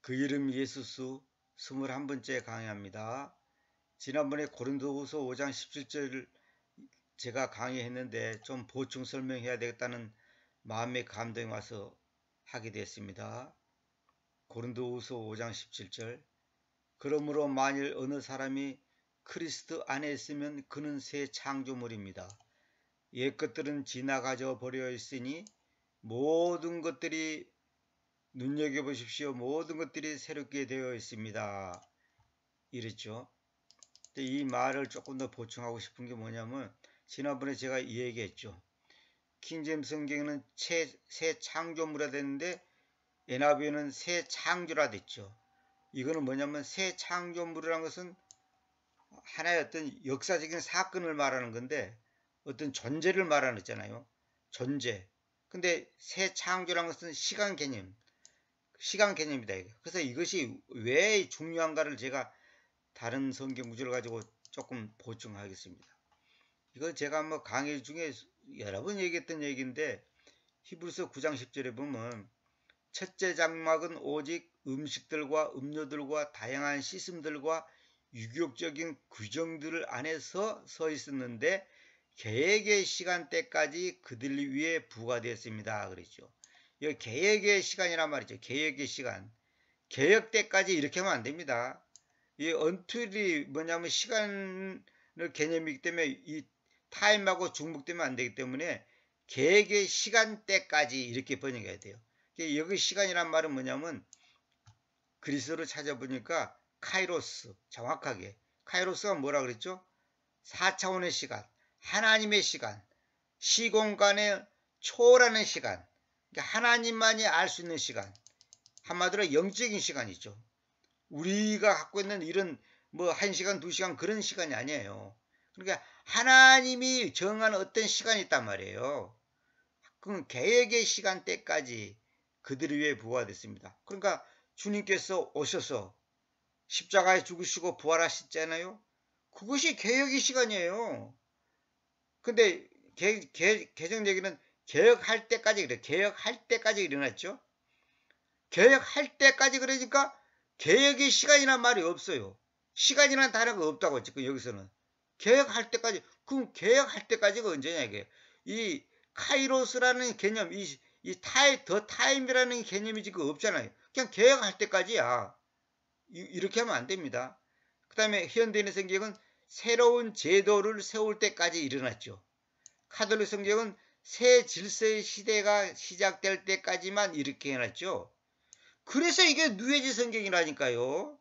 그 이름 예수수 21번째 강의합니다. 지난번에 고린도후서 5장 17절을 제가 강의했는데 좀 보충 설명해야 되겠다는 마음의 감동이 와서 하게 됐습니다. 고린도후서 5장 17절 그러므로 만일 어느 사람이 그리스도 안에 있으면 그는 새 창조물입니다. 옛 것들은 지나가져 버려 있으니 모든 것들이 눈여겨보십시오. 모든 것들이 새롭게 되어 있습니다. 이랬죠. 이 말을 조금 더 보충하고 싶은 게 뭐냐면 지난번에 제가 이 얘기했죠. 킹제임스 성경에는 새 창조물이라 됐는데 NIV에는 새 창조라 됐죠. 이거는 뭐냐면 새 창조물이라는 것은 하나의 어떤 역사적인 사건을 말하는 건데 어떤 존재를 말하는 거잖아요. 존재. 근데 새 창조라는 것은 시간 개념이다. 그래서 이것이 왜 중요한가를 제가 다른 성경 구절을 가지고 조금 보충하겠습니다. 이거 제가 뭐 강의 중에 여러 번 얘기했던 얘기인데 히브리서 9장 10절에 보면 첫째 장막은 오직 음식들과 음료들과 다양한 시스템들과 유격적인 규정들 안에서 서 있었는데 계획의 시간대까지 그들 위에 부과되었습니다. 그랬죠. 이 계획의 시간이란 말이죠. 계획의 시간. 계획 때까지 이렇게 하면 안 됩니다. 이 언툴이 뭐냐면 시간을 개념이기 때문에 이 타임하고 중복되면 안 되기 때문에 계획의 시간대까지 이렇게 번역해야 돼요. 여기 시간이란 말은 뭐냐면 그리스어로 찾아보니까 카이로스, 정확하게 카이로스가 뭐라 그랬죠? 4차원의 시간, 하나님의 시간, 시공간의 초월하는 시간, 하나님만이 알 수 있는 시간, 한마디로 영적인 시간이죠. 우리가 갖고 있는 이런 뭐 1시간, 2시간 그런 시간이 아니에요. 그러니까 하나님이 정한 어떤 시간이 있단 말이에요. 그럼 계획의 시간대까지 그들을 위해 부활됐습니다. 그러니까 주님께서 오셔서 십자가에 죽으시고 부활하셨잖아요. 그것이 계획의 시간이에요. 근데 개정 얘기는 계획할 때까지 그래. 계획할 때까지 일어났죠. 계획할 때까지 그러니까 계획의 시간이란 말이 없어요. 시간이란 단어가 없다고 했죠. 여기서는 계획할 때까지. 그럼 계획할 때까지가 언제냐 이게. 이 카이로스라는 개념, 더 타임이라는 개념이 지금 없잖아요. 그냥 계획할 때까지야. 이렇게 하면 안 됩니다. 그 다음에 현대인의 성경은 새로운 제도를 세울 때까지 일어났죠. 카톨릭 성경은 새 질서의 시대가 시작될 때까지만 이렇게 해놨죠. 그래서 이게 뉴에이지 성경이라니까요.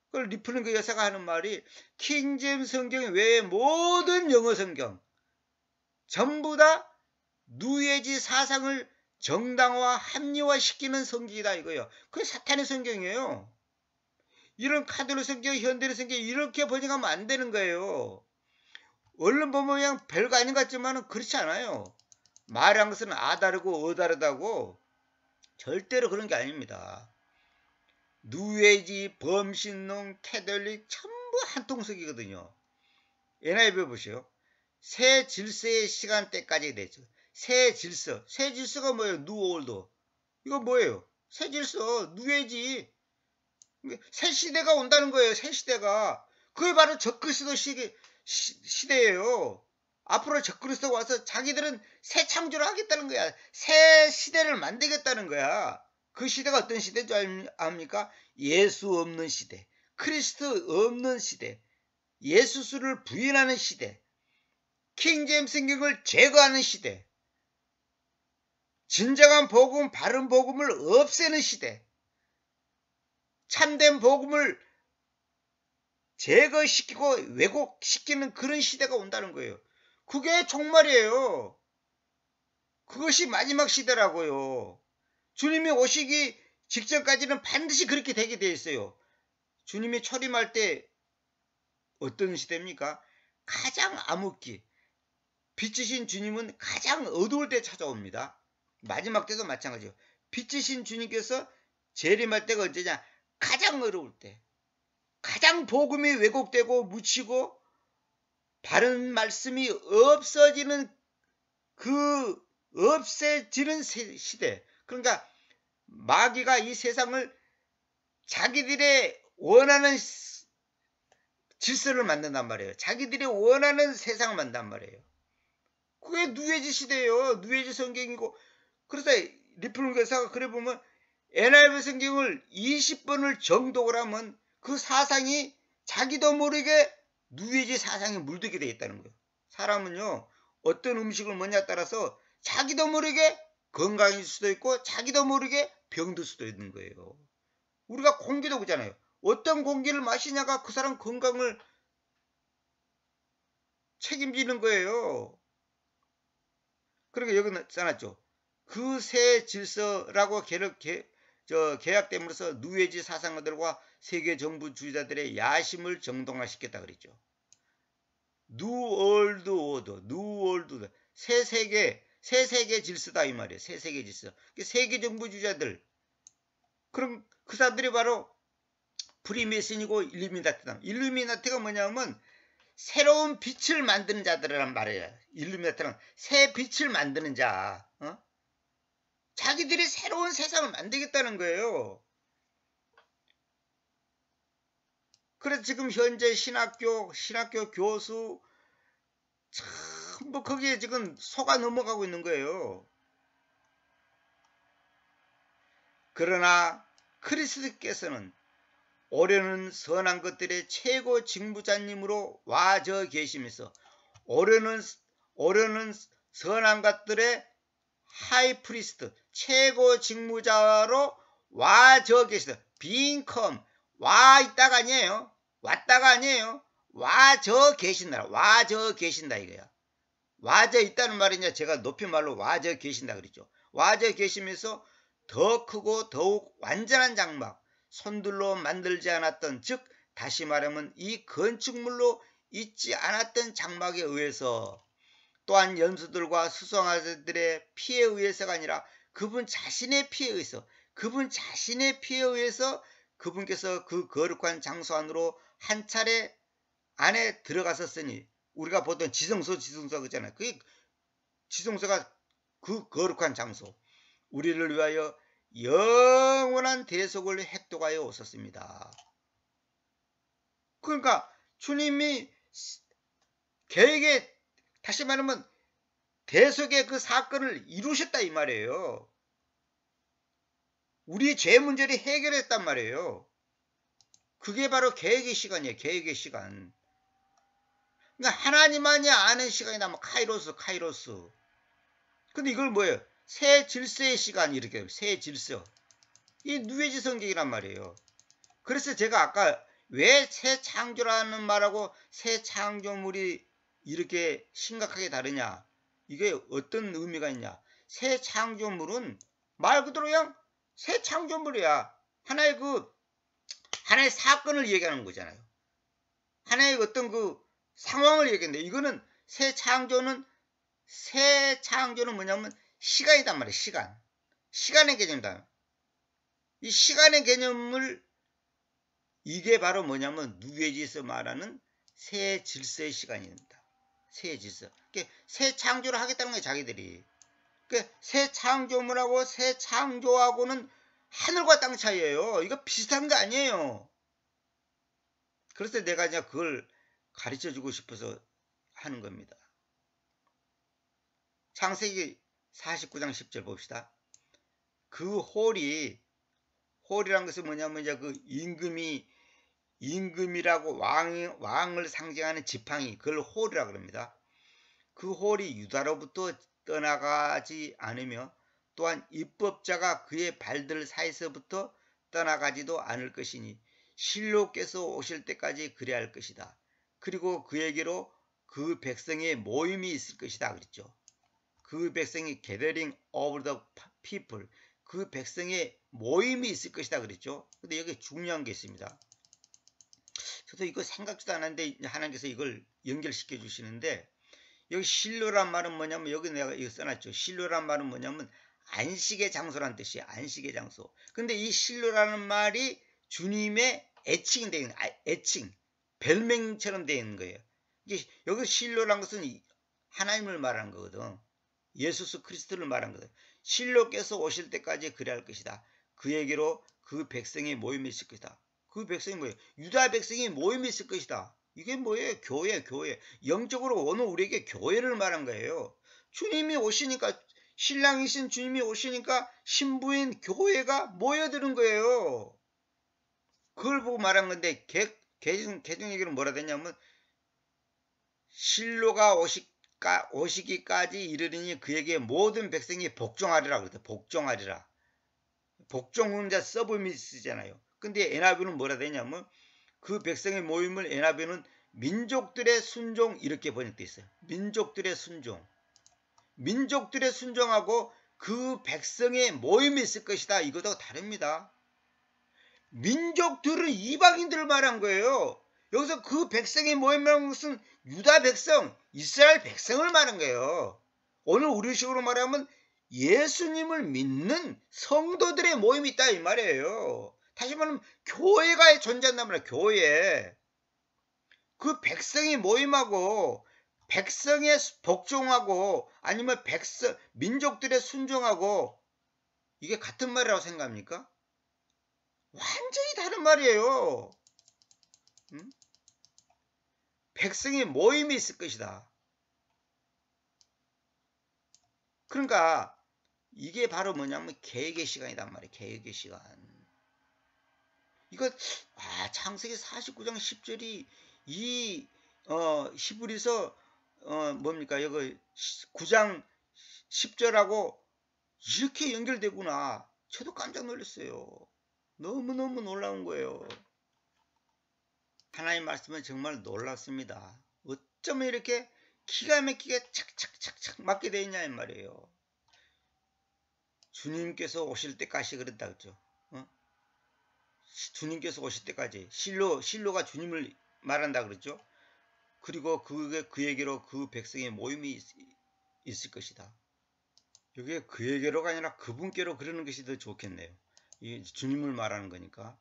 그걸 리플링크 여사가 하는 말이 킹제임스 성경 외의 모든 영어 성경 전부 다 뉴에이지 사상을 정당화, 합리화시키는 성경이다 이거예요. 그게 사탄의 성경이에요. 이런 카톨릭 성경, 현대의 성경 이렇게 번역하면 안 되는 거예요. 얼른 보면 그냥 별거 아닌 것 같지만 그렇지 않아요. 말한 것은 아다르고 어다르다고 절대로 그런 게 아닙니다. 뉴에이지, 범신론, 캐톨릭 전부 한 통속이거든요. NIV 보세요. 새 질서의 시간대까지 되죠. 새 질서. 새 질서가 뭐예요? 뉴올드. 이거 뭐예요? 새 질서, 뉴에이지. 새 시대가 온다는 거예요. 새 시대가. 그게 바로 적그리스도 시대예요. 앞으로 적그리스도가 와서 자기들은 새 창조를 하겠다는 거야. 새 시대를 만들겠다는 거야. 그 시대가 어떤 시대인 줄 압니까? 예수 없는 시대. 크리스트 없는 시대. 예수수를 부인하는 시대. 킹제임스 성경을 제거하는 시대. 진정한 복음, 바른 복음을 없애는 시대. 참된 복음을 제거시키고 왜곡시키는 그런 시대가 온다는 거예요. 그게 종말이에요. 그것이 마지막 시대라고요. 주님이 오시기 직전까지는 반드시 그렇게 되게 되어 있어요. 주님이 초림할 때 어떤 시대입니까? 가장 암흑기. 빛이신 주님은 가장 어두울 때 찾아옵니다. 마지막 때도 마찬가지예요. 빛이신 주님께서 재림할 때가 언제냐? 가장 어려울 때. 가장 복음이 왜곡되고 묻히고 바른 말씀이 없어지는 없애지는 시대. 그러니까 마귀가 이 세상을 자기들의 원하는 질서를 만든단 말이에요. 자기들이 원하는 세상을 만든단 말이에요. 그게 누에지 시대예요. 누에지 성경이고. 그래서 리플 교사가 그래 보면 NIV 성경을 20번을 정독을 하면 그 사상이 자기도 모르게 누에지 사상에 물들게 되어 있다는 거예요. 사람은요, 어떤 음식을 먹냐에 따라서 자기도 모르게 건강일 수도 있고 자기도 모르게 병들 수도 있는 거예요. 우리가 공기도 그렇잖아요. 어떤 공기를 마시냐가 그 사람 건강을 책임지는 거예요. 그러니까 여기 써놨죠. 그 새 질서라고 계약됨으로써 누에지 사상가들과 세계 정부주의자들의 야심을 정당화시켰다 그랬죠. New World Order, New World Order. 새 세계 질서다 이 말이에요. 새 세계 질서. 세계 정부주의자들. 그럼 그 사람들이 바로 프리메이슨이고 일루미나티다. 일루미나티가 뭐냐면 새로운 빛을 만드는 자들이란 말이에요. 일루미나티는 새 빛을 만드는 자. 자기들이 새로운 세상을 만들겠다는 거예요. 그래서 지금 현재 신학교 교수 전부 거기에 지금 속아 넘어가고 있는 거예요. 그러나 그리스도께서는 오려는 선한 것들의 최고 직무자님으로 와저 계시면서 오려는 선한 것들의 하이프리스트 최고 직무자로 와저 계시다. being come 와 있다가 아니에요. 왔다가 아니에요. 와저 계신다. 와저 계신다 이거야. 와저 있다는 말이냐 제가 높임말로 와저 계신다 그랬죠. 와저 계시면서 더 크고 더욱 완전한 장막 손들로 만들지 않았던 즉 다시 말하면 이 건축물로 있지 않았던 장막에 의해서 또한 연수들과 수송아들의 피에 의해서가 아니라 그분 자신의 피에 의해서 그분께서 그 거룩한 장소 안으로 한 차례 안에 들어갔었으니 우리가 보던 지성소 그잖아요. 그 지성소가 그 거룩한 장소 우리를 위하여 영원한 대속을 획득하여 오셨습니다. 그러니까 주님이 계획에 다시 말하면 대속의 그 사건을 이루셨다 이 말이에요. 우리 죄 문제를 해결했단 말이에요. 그게 바로 계획의 시간이에요. 계획의 시간. 그러니까 하나님만이 아는 시간이다. 뭐 카이로스. 근데 이걸 뭐예요? 새 질서의 시간 이렇게 새 질서. 이 누에지 성경이란 말이에요. 그래서 제가 아까 왜 새 창조라는 말하고 새 창조물이 이렇게 심각하게 다르냐? 이게 어떤 의미가 있냐? 새 창조물은 말 그대로 그냥 새 창조물이야. 하나의 사건을 얘기하는 거잖아요. 하나의 어떤 그 상황을 얘기하는데 이거는 새 창조는 뭐냐면 시간이단 말이에요. 시간의 개념이다. 이 시간의 개념을 이게 바로 뭐냐면 누에지에서 말하는 새 질서의 시간입니다. 새 질서. 새 창조를 하겠다는 거예요. 자기들이. 새 창조물하고 새 창조하고는 하늘과 땅 차이예요. 이거 비슷한 거 아니에요. 그래서 내가 이제 그걸 가르쳐주고 싶어서 하는 겁니다. 창세기 49장 10절 봅시다. 그 홀이란 것은 뭐냐면 이제 그 임금이라고 왕을 상징하는 지팡이 그걸 홀이라고 합니다. 그 홀이 유다로부터 떠나가지 않으며 또한 입법자가 그의 발들 사이에서부터 떠나가지도 않을 것이니 실로께서 오실 때까지 그래야 할 것이다. 그리고 그에게로 그 백성의 모임이 있을 것이다 그랬죠. 그 백성이 gathering of the people 그 백성의 모임이 있을 것이다 그랬죠. 근데 여기 중요한 게 있습니다. 저도 이거 생각지도 않았는데 하나님께서 이걸 연결시켜 주시는데 여기 실로란 말은 뭐냐면 여기 내가 이거 써놨죠. 실로란 말은 뭐냐면 안식의 장소란 뜻이에요. 안식의 장소. 근데 이 실로라는 말이 주님의 애칭이 되어 있는 애칭 별명처럼 되어 있는 거예요. 여기 실로란 것은 하나님을 말하는 거거든. 예수 그리스도를 말한 거예요. 실로께서 오실 때까지 그래야 할 것이다. 그에게로 그 백성의 모임이 있을 것이다. 그 백성이 뭐예요? 유다 백성의 모임이 있을 것이다. 이게 뭐예요? 교회, 교회. 영적으로 오늘 우리에게 교회를 말한 거예요. 주님이 오시니까, 신랑이신 주님이 오시니까 신부인 교회가 모여드는 거예요. 그걸 보고 말한 건데, 개정 얘기는 뭐라 되냐면, 실로가 오시기까지 이르리니 그에게 모든 백성이 복종하리라 그랬다. 복종하리라. 복종문자 서브미스잖아요. 근데 NIV는 뭐라 되냐면 그 백성의 모임을 NIV는 민족들의 순종 이렇게 번역돼 있어요. 민족들의 순종. 민족들의 순종하고 그 백성의 모임이 있을 것이다. 이거도 다릅니다. 민족들은 이방인들을 말한 거예요. 여기서 그 백성의 모임이라는 것은 유다 백성, 이스라엘 백성을 말한 거예요. 오늘 우리식으로 말하면 예수님을 믿는 성도들의 모임이 있다 이 말이에요. 다시 말하면 교회가 존재한단 말이에요. 교회. 그 백성이 모임하고 백성의 복종하고 아니면 민족들의 순종하고 이게 같은 말이라고 생각합니까? 완전히 다른 말이에요. 응? 백성의 모임이 있을 것이다. 그러니까 이게 바로 뭐냐면 계획의 시간이란 말이에요. 계획의 시간. 이거 창세기 49장 10절이 이 히브리서 뭡니까? 여기 9장 10절하고 이렇게 연결되구나. 저도 깜짝 놀랐어요. 너무너무 놀라운 거예요. 하나님 말씀은 정말 놀랐습니다. 어쩌면 이렇게 기가 막히게 착착착착 맞게 되어 있냐 이 말이에요. 주님께서 오실 때까지 그랬다 그랬죠. 주님께서 오실 때까지 실로가 주님을 말한다 그랬죠. 그리고 그에게로 그 백성의 모임이 있을 것이다. 이게 그에게로가 아니라 그분께로 그러는 것이 더 좋겠네요. 이 주님을 말하는 거니까.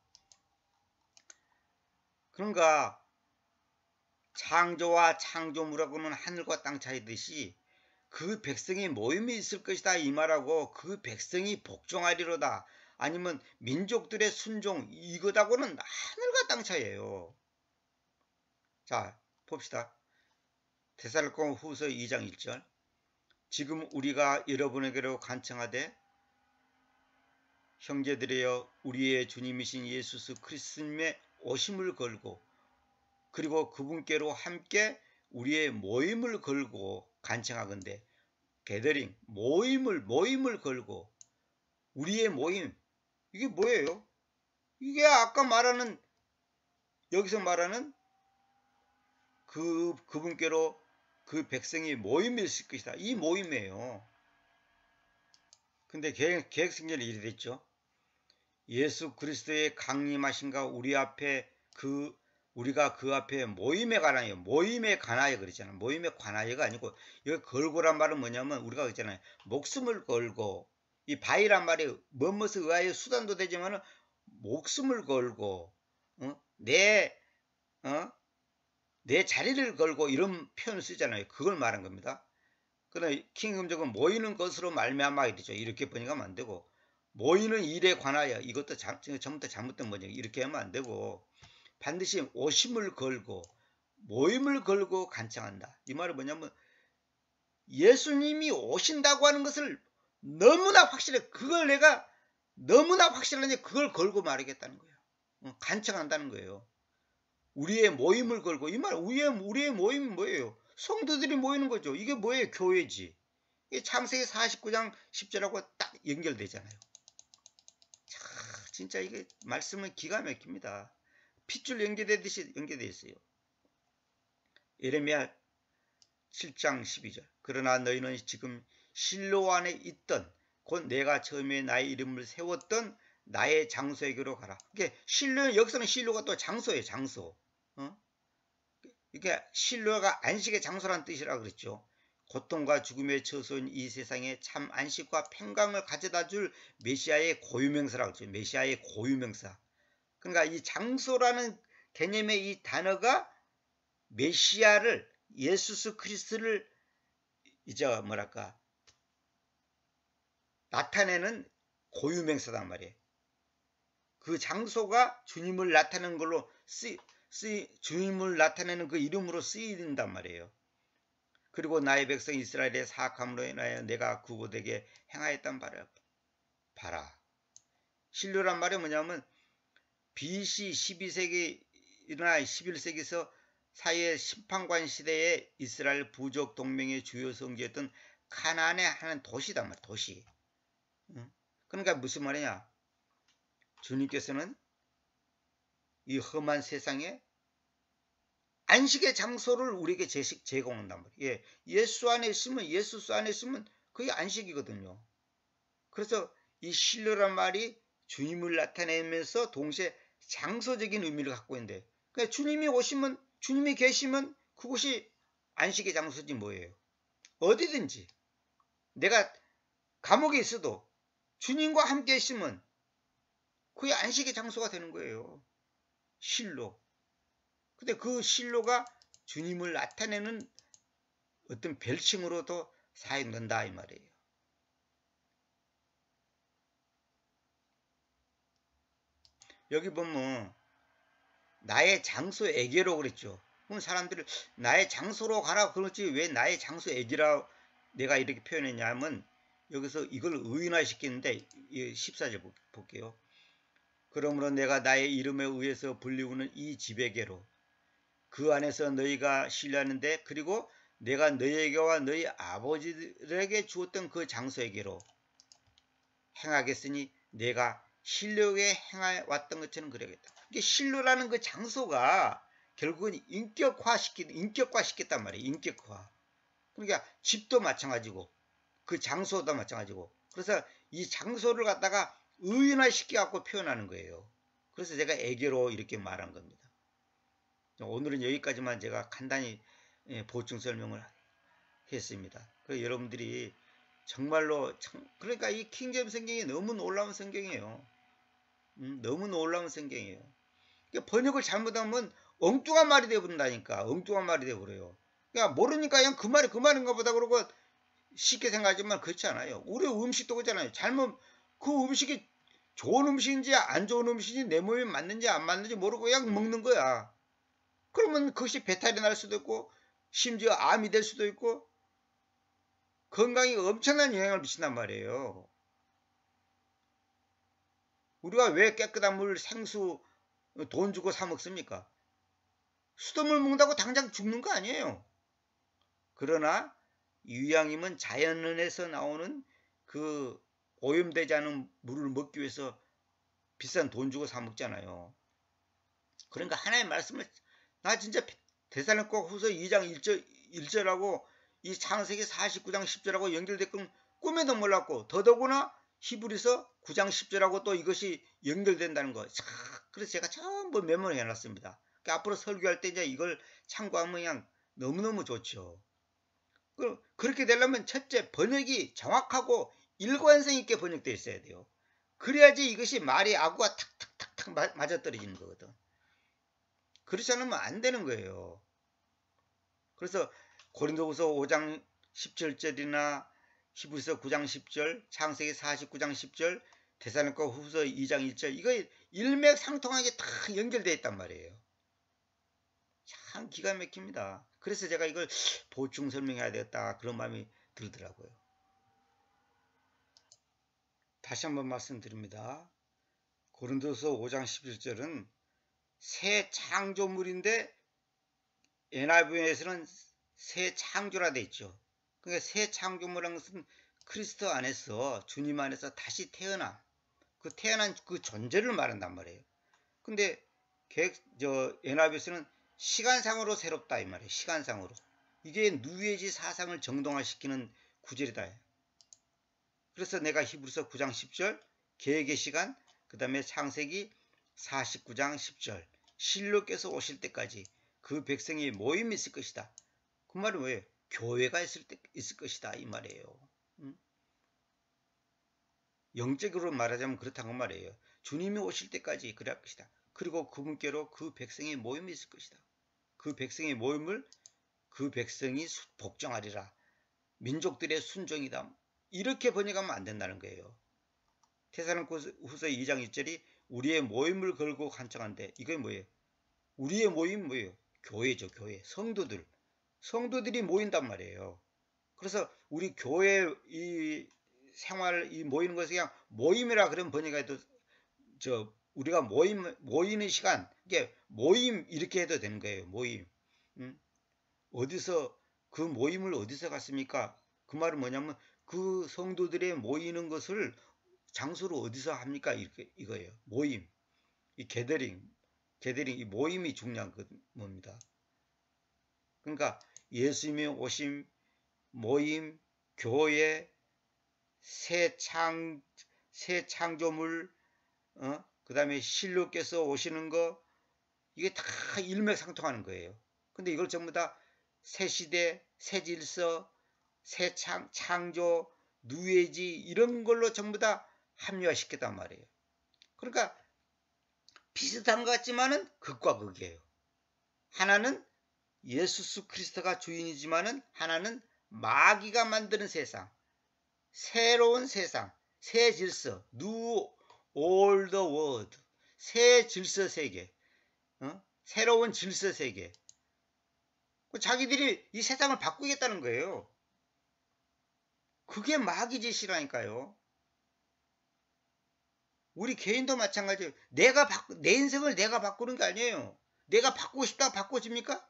그런가 창조와 창조물하고는 하늘과 땅 차이듯이 그 백성의 모임이 있을 것이다 이 말하고 그 백성이 복종하리로다 아니면 민족들의 순종 이것하고는 하늘과 땅 차이예요. 자 봅시다. 데살로니가 후서 2장 1절 지금 우리가 여러분에게로 간청하되 형제들이여 우리의 주님이신 예수 그리스도님의 오심을 걸고 그리고 그분께로 함께 우리의 모임을 걸고 간청하건대 게더링 모임을 걸고 우리의 모임 이게 뭐예요? 이게 아까 말하는 여기서 말하는 그분께로 그 백성이 모임이 있을 것이다. 이 모임이에요. 근데 계획성전이 이래 됐죠. 예수 그리스도의 강림하신가 우리가 그 앞에 모임에 관하여 그랬잖아요. 모임에 관하여가 아니고 여기 걸고란 말은 뭐냐면 우리가 그랬잖아요. 목숨을 걸고 이 바이란 말이 뭐뭇에 의하여 수단도 되지만은 목숨을 걸고 내 자리를 걸고 이런 표현을 쓰잖아요. 그걸 말한 겁니다. 그러나 킹금적은 모이는 것으로 말미암아 되죠. 이렇게 번역하면 안 되고 모이는 일에 관하여 이것도 전부터 잘못된 번역 이렇게 하면 안 되고 반드시 오심을 걸고 모임을 걸고 간청한다. 이 말은 뭐냐면 예수님이 오신다고 하는 것을 너무나 확실해. 그걸 내가 너무나 확실하니 그걸 걸고 말하겠다는 거예요. 간청한다는 거예요. 우리의 모임을 걸고 이 말 우리의 모임이 뭐예요? 성도들이 모이는 거죠. 이게 뭐예요? 교회지. 이게 창세기 49장 10절하고 딱 연결되잖아요. 자, 진짜 이게 말씀은 기가 막힙니다. 핏줄 연결되듯이 연결되어 있어요. 예레미야 7장 12절 그러나 너희는 지금 실로 안에 있던 곧 내가 처음에 나의 이름을 세웠던 나의 장소에게로 가라. 이게 여기서는 실로가 또 장소예요. 장소. 이게 실로가 안식의 장소란 뜻이라 그랬죠. 고통과 죽음의 처소인 이 세상에 참 안식과 평강을 가져다 줄 메시아의 고유명사라고 그랬죠. 메시아의 고유명사. 그러니까 이 장소라는 개념의 이 단어가 메시아를 예수 그리스도를 이제 뭐랄까 나타내는 고유명사단 말이에요. 그 장소가 주님을 나타내는 걸로 주님을 나타내는 그 이름으로 쓰인단 말이에요. 그리고 나의 백성 이스라엘의 사악함으로 인하여 내가 그곳에게 행하였단 봐라. 실로란 말이 뭐냐면 BC 12세기나 11세기서 사이의 심판관 시대에 이스라엘 부족 동맹의 주요 성지였던 가나안의 한 도시단 말이야. 도시. 그러니까 무슨 말이냐? 주님께서는 이 험한 세상에 안식의 장소를 우리에게 제공한단 말이에요. 예, 예수 안에 있으면 그게 안식이거든요. 그래서 이 실로란 말이 주님을 나타내면서 동시에 장소적인 의미를 갖고 있는데, 그러니까 주님이 계시면 그곳이 안식의 장소지 뭐예요. 어디든지 내가 감옥에 있어도 주님과 함께 있으면 그게 안식의 장소가 되는 거예요. 실로. 근데 그 실로가 주님을 나타내는 어떤 별칭으로도 사용된다 이 말이에요. 여기 보면 나의 장소에게로 그랬죠. 그럼 사람들이 나의 장소로 가라 그렇지 왜 나의 장소에게라 내가 이렇게 표현했냐면 여기서 이걸 의인화시키는데 14절 볼게요. 그러므로 내가 나의 이름에 의해서 불리우는 이 집에게로 그 안에서 너희가 신뢰하는데 그리고 내가 너희에게와 너희 아버지들에게 주었던 그 장소에게로 행하겠으니 내가 실로에 행해 왔던 것처럼 그래야겠다. 이게 실로라는 그 장소가 결국은 인격화시켰단 말이에요. 인격화. 그러니까 집도 마찬가지고 그 장소도 마찬가지고. 그래서 이 장소를 갖다가 의인화시켜 갖고 표현하는 거예요. 그래서 제가 애교로 이렇게 말한 겁니다. 오늘은 여기까지만 제가 간단히 보충 설명을 했습니다. 그래서 여러분들이 정말로 그러니까 이 킹제임스 성경이 너무 놀라운 성경이에요. 너무 놀라운 성경이에요. 번역을 잘못하면 엉뚱한 말이 되어버린다니까. 엉뚱한 말이 되어버려요. 그러니까 모르니까 그냥 그 말인가 보다 그러고 쉽게 생각하지만 그렇지 않아요. 우리 음식도 그렇잖아요. 그 음식이 좋은 음식인지 안 좋은 음식인지 내 몸에 맞는지 안 맞는지 모르고 그냥 먹는 거야. 그러면 그것이 배탈이 날 수도 있고 심지어 암이 될 수도 있고 건강에 엄청난 영향을 미친단 말이에요. 우리가 왜 깨끗한 물, 생수 돈 주고 사 먹습니까? 수돗물 먹는다고 당장 죽는 거 아니에요. 그러나 유양임은 자연에서 나오는 그 오염되지 않은 물을 먹기 위해서 비싼 돈 주고 사 먹잖아요. 그러니까 하나의 말씀을 나 진짜 데살로니가 후서 2장 1절하고 이 창세기 49장 10절하고 연결됐건 꿈에도 몰랐고 더더구나 히브리서 9장 10절하고 또 이것이 연결된다는 거. 그래서 제가 전부 메모를 해놨습니다. 그러니까 앞으로 설교할 때 이제 이걸 참고하면 그냥 너무너무 좋죠. 그렇게 되려면 첫째 번역이 정확하고 일관성 있게 번역되어 있어야 돼요. 그래야지 이것이 말이 아구가 탁탁탁탁 맞아떨어지는 거거든. 그렇지 않으면 안 되는 거예요. 그래서 고린도후서 5장 17절이나 히브리서 9장 10절, 창세기 49장 10절, 데살로니가 후서 2장 1절 이거 일맥상통하게 다 연결되어 있단 말이에요. 참 기가 막힙니다. 그래서 제가 이걸 보충 설명해야 되겠다 그런 마음이 들더라고요. 다시 한번 말씀드립니다. 고린도서 5장 11절은 새 창조물인데 NIV에서는 새 창조라 되어 있죠. 그러니까 새 창조물이라는 것은 그리스도 안에서 주님 안에서 다시 태어난 그 존재를 말한단 말이에요. 근데 NIV에서는 시간상으로 새롭다 이 말이에요. 시간상으로. 이게 뉴에이지 사상을 정동화시키는 구절이다. 그래서 내가 히브리서 9장 10절 계획의 시간 그 다음에 창세기 49장 10절 실로께서 오실 때까지 그 백성이 모임이 있을 것이다. 그 말은 왜? 교회가 있을 것이다 이 말이에요. 영적으로 말하자면 그렇다고 말이에요. 주님이 오실 때까지 그럴 것이다. 그리고 그분께로 그 백성의 모임이 있을 것이다. 그 백성의 모임을 그 백성이 복종하리라. 민족들의 순종이다. 이렇게 번역하면 안 된다는 거예요. 데살로니가 후서 2장 1절이 우리의 모임을 걸고 간청한데 이게 뭐예요? 우리의 모임 뭐예요? 교회죠, 교회. 성도들이 모인단 말이에요. 그래서 우리 교회 이 생활 이 모이는 것을 그냥 모임이라 그런 번역해도 우리가 모이는 시간 이게 모임 이렇게 해도 되는 거예요. 모임. 어디서 그 모임을 어디서 갔습니까? 그 말은 뭐냐면 그 성도들의 모이는 것을 장소로 어디서 합니까? 이거예요. 모임. 이 게더링 이 모임이 중요한 겁니다. 그러니까 예수님의 오심, 모임, 교회, 새 창조물, 그 다음에 신령께서 오시는 거, 이게 다 일맥상통하는 거예요. 근데 이걸 전부 다 새 시대, 새 질서, 새 창조, 뉴에이지 이런 걸로 전부 다 합리화시켰단 말이에요. 그러니까 비슷한 것 같지만은 극과 극이에요. 하나는 예수 그리스도가 주인이지만은 하나는 마귀가 만드는 세상, 새로운 세상, 새 질서, New Old World, 새 질서 세계, 새로운 질서 세계. 자기들이 이 세상을 바꾸겠다는 거예요. 그게 마귀 짓이라니까요. 우리 개인도 마찬가지예요. 내 인생을 내가 바꾸는 게 아니에요. 내가 바꾸고 싶다고 바꿔집니까?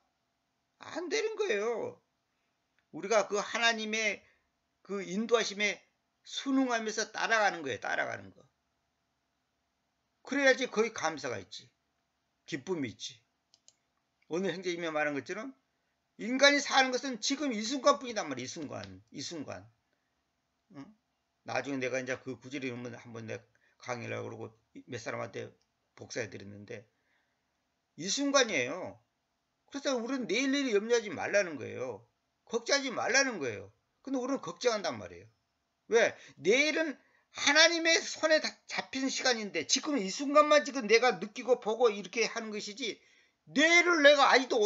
안 되는 거예요. 우리가 그 하나님의 그 인도하심에 순응하면서 따라가는 거예요. 따라가는 거. 그래야지 거기 감사가 있지. 기쁨이 있지. 오늘 형제님이 말한 것처럼 인간이 사는 것은 지금 이 순간뿐이단 말이야. 이 순간. 응? 나중에 내가 이제 그 구절이 한번 내가 강의를 하고 그러고 몇 사람한테 복사해 드렸는데 이 순간이에요. 그래서 우리는 내일을 염려하지 말라는 거예요. 걱정하지 말라는 거예요. 근데 우리는 걱정한단 말이에요. 왜? 내일은 하나님의 손에 잡힌 시간인데 지금 이 순간만 지금 내가 느끼고 보고 이렇게 하는 것이지 내일을 내가 아직도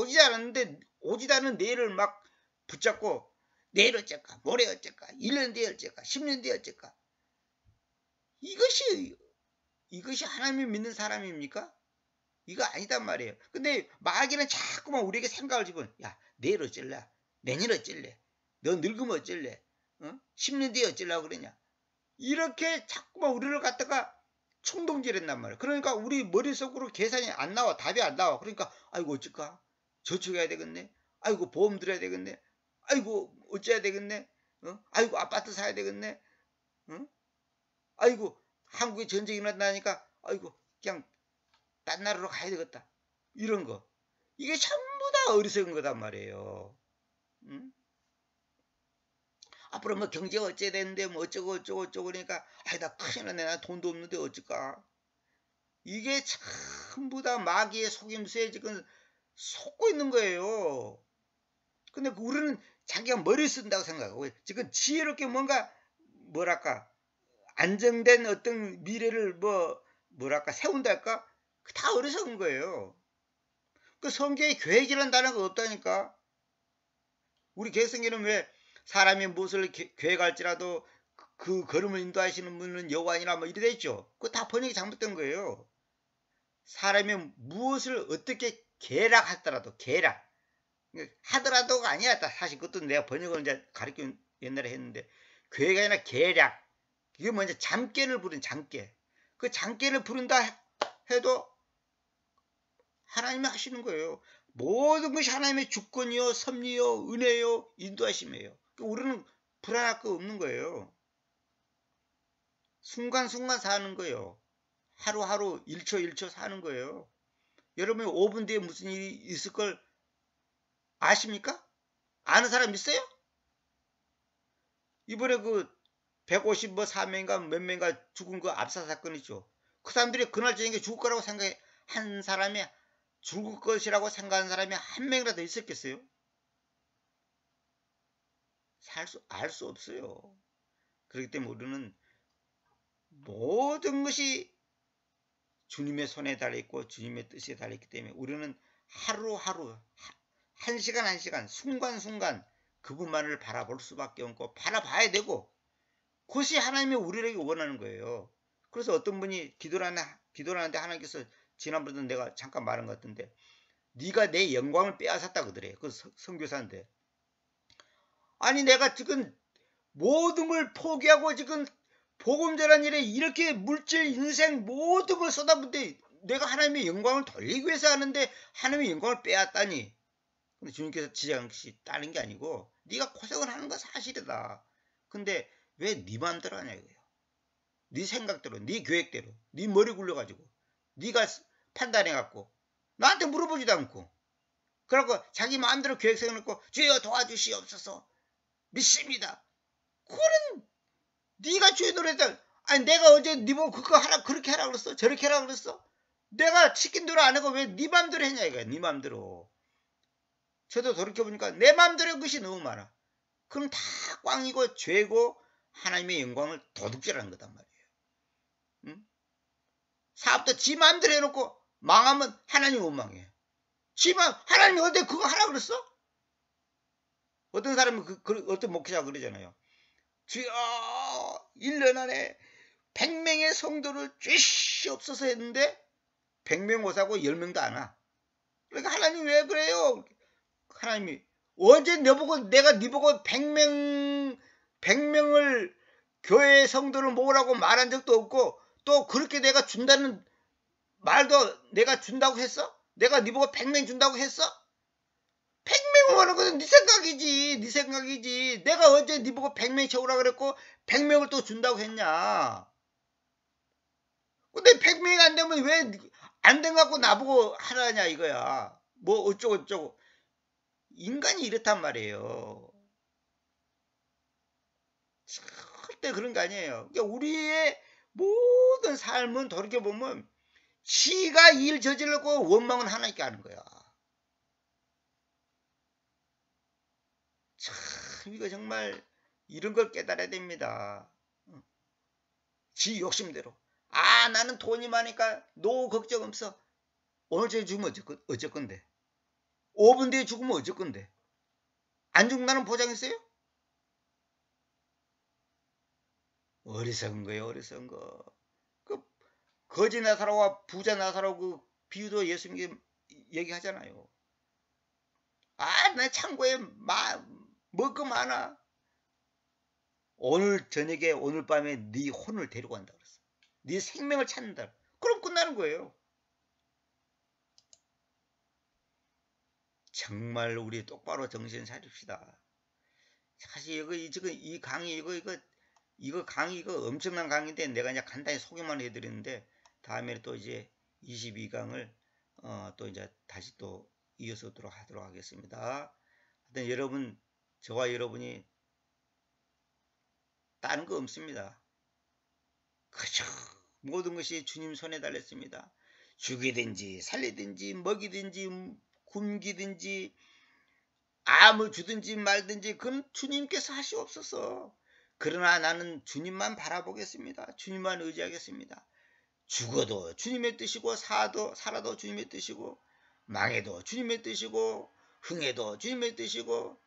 오지도 않은 내일을 막 붙잡고 내일 어쩔까 모레 어쩔까 1년 뒤에 어쩔까 10년 뒤에 어쩔까 이것이 하나님을 믿는 사람입니까? 이거 아니단 말이에요. 근데 마귀는 자꾸만 우리에게 생각을 집어넣어. 야, 내일 어쩔래? 내년 어쩔래? 너 늙으면 어쩔래? 10년 뒤에 어쩌려고 그러냐? 이렇게 자꾸만 우리를 갖다가 충동질한단 말이에요. 그러니까 우리 머릿속으로 계산이 안 나와. 답이 안 나와. 그러니까 아이고 어쩔까? 저축해야 되겠네. 아이고 보험 들어야 되겠네. 아이고 어째야 되겠네. 아이고 아파트 사야 되겠네. 아이고 한국에 전쟁이 일어나니까 아이고 그냥 딴 나라로 가야 되겠다. 이런 거. 이게 전부 다 어리석은 거단 말이에요. 앞으로 뭐 경제가 어째야 되는데 뭐 어쩌고 그러니까 아이 나 큰일 났네. 나 돈도 없는데 어쩔까. 이게 전부 다 마귀의 속임수에 지금 속고 있는 거예요. 근데 우리는 자기가 머리 쓴다고 생각하고 지금 지혜롭게 뭔가 뭐랄까 안정된 어떤 미래를 뭐랄까 세운달까 다 어리석은 거예요. 그 성경에 계획이라는 단어가 없다니까. 우리 개성에는 왜 사람이 무엇을 계획할지라도 그 걸음을 인도하시는 분은 여호와니라 뭐 이래 돼 있죠. 그거 다 번역이 잘못된 거예요. 사람이 무엇을 어떻게 계략하더라도 하더라도가 아니야. 사실 그것도 내가 번역을 이제 가르쳐 옛날에 했는데 계획이 아니라 계략. 이게 먼저 잠깨를 부른 잠깨. 그 잠깨를 부른다 해도 하나님이 하시는 거예요. 모든 것이 하나님의 주권이요, 섭리요, 은혜요, 인도하심이에요. 우리는 불안할 거 없는 거예요. 순간순간 사는 거예요. 하루하루 1초 사는 거예요. 여러분이 5분 뒤에 무슨 일이 있을 걸 아십니까? 아는 사람 있어요? 이번에 그 154명인가 몇 명인가 죽은 그 압사 사건 있죠. 그 사람들이 그날 저녁에 죽을 거라고 생각해 한 사람이 죽을 것이라고 생각하는 사람이 한 명이라도 있었겠어요? 알 수 없어요. 그렇기 때문에 우리는 모든 것이 주님의 손에 달려있고 주님의 뜻에 달려있기 때문에 우리는 하루하루 한 시간 순간순간 그분만을 바라볼 수밖에 없고 바라봐야 되고 그것이 하나님이 우리에게 원하는 거예요. 그래서 어떤 분이 기도를 기도를 하는데 하나님께서 지난번에도 내가 잠깐 말한 것 같은데 네가 내 영광을 빼앗았다 그러더래. 그 선교사인데. 아니 내가 지금 모든 걸 포기하고 지금 복음 전한 일에 이렇게 물질 인생 모든 걸 쏟아붓는데 내가 하나님의 영광을 돌리기 위해서 하는데 하나님의 영광을 빼앗다니. 근데 주님께서 지적한 것이 다른 게 아니고 네가 고생을 하는 건 사실이다. 근데 왜 네 마음대로 하냐 이거예요. 네 생각대로, 네 계획대로, 네 머리 굴려가지고 네가 판단해갖고 나한테 물어보지도 않고 그러고 자기 마음대로 계획 세워놓고 주여 도와주시옵소서 믿습니다. 그거는 네가 주의 노래다. 아니 내가 어제 네 보고 그거 하라 그렇게 하라 그랬어 저렇게 하라 그랬어. 내가 시킨 대로 안 하고 왜 네 마음대로 했냐 이거야. 네 마음대로. 저도 돌이켜보니까 내 마음대로 한 것이 너무 많아. 그럼 다 꽝이고 죄고 하나님의 영광을 도둑질하는 거단 말이에요. 응? 사업도 지 마음대로 해놓고 망하면 하나님 원망해. 지 마음 하나님이 어제 그거 하라 그랬어? 어떤 사람은 어떤 목회자가 그러잖아요. 주여 1년 안에 100명의 성도를 주시옵소서 했는데 100명 못 하고 10명도 안 와. 그러니까 하나님 왜 그래요? 하나님이 어제 내가 네 보고 100명을 교회 성도를 모으라고 말한 적도 없고 또 그렇게 내가 준다는 말도 내가 준다고 했어? 내가 네 보고 100명 준다고 했어? 100명을 하는 것은 네 생각이지. 네 생각이지. 내가 어제 네 보고 100명 채우라 그랬고 100명을 또 준다고 했냐. 근데 100명이 안 되면 왜 안 된 거 갖고 나보고 하라냐 이거야. 뭐 어쩌고 인간이 이렇단 말이에요. 절대 그런 거 아니에요. 그러니까 우리의 모든 삶은 돌이켜보면 지가 일 저질렀고 원망은 하나님께 하는 거야. 참 이거 정말 이런 걸 깨달아야 됩니다. 지 욕심대로. 아 나는 돈이 많으니까 노후 걱정 없어. 오늘 저녁 죽으면 어쩔 건데. 5분 뒤에 죽으면 어쩔 건데. 안 죽는다는 보장 있어요? 어리석은 거예요. 어리석은 거. 그 거지 나사로와 부자 나사로 그 비유도 예수님이 얘기하잖아요. 아 내 창고에 먹을 거 많아. 오늘 저녁에 오늘 밤에 네 혼을 데리고 간다 그랬어. 네 생명을 찾는다. 그럼 끝나는 거예요. 정말 우리 똑바로 정신 차립시다. 사실 지금 이 강의 이거 강의 이거 엄청난 강의인데 내가 그냥 간단히 소개만 해드리는데 다음에 또 이제 22강을 또 이제 다시 또 이어서 하도록 하겠습니다. 하여튼 여러분 저와 여러분이 다른 거 없습니다. 그저 모든 것이 주님 손에 달렸습니다. 죽이든지 살리든지 먹이든지 굶기든지 아무 주든지 말든지 그건 주님께서 하시옵소서. 그러나 나는 주님만 바라보겠습니다. 주님만 의지하겠습니다. 죽어도 주님의 뜻이고 살아도 주님의 뜻이고 망해도 주님의 뜻이고 흥해도 주님의 뜻이고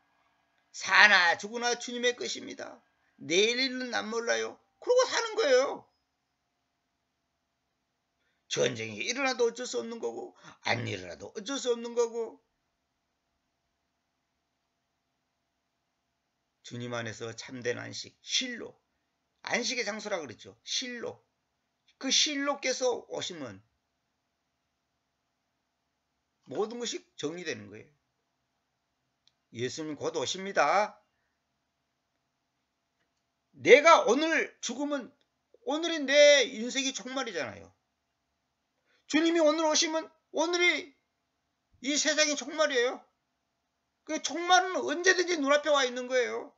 사나 죽으나 주님의 것입니다. 내일 일은 난 몰라요. 그러고 사는 거예요. 전쟁이 일어나도 어쩔 수 없는 거고 안 일어나도 어쩔 수 없는 거고 주님 안에서 참된 안식, 실로 안식의 장소라 그랬죠. 실로 그 실로께서 오시면 모든 것이 정리되는 거예요. 예수님 곧 오십니다. 내가 오늘 죽으면 오늘이 내 인생이 종말이잖아요. 주님이 오늘 오시면 오늘이 이 세상이 종말이에요. 그 종말은 언제든지 눈앞에 와 있는 거예요.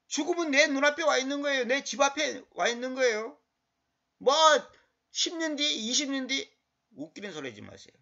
죽음은 내 눈앞에 와 있는 거예요. 내 집 앞에 와 있는 거예요. 뭐 10년 뒤 20년 뒤 웃기는 소리 하지 마세요.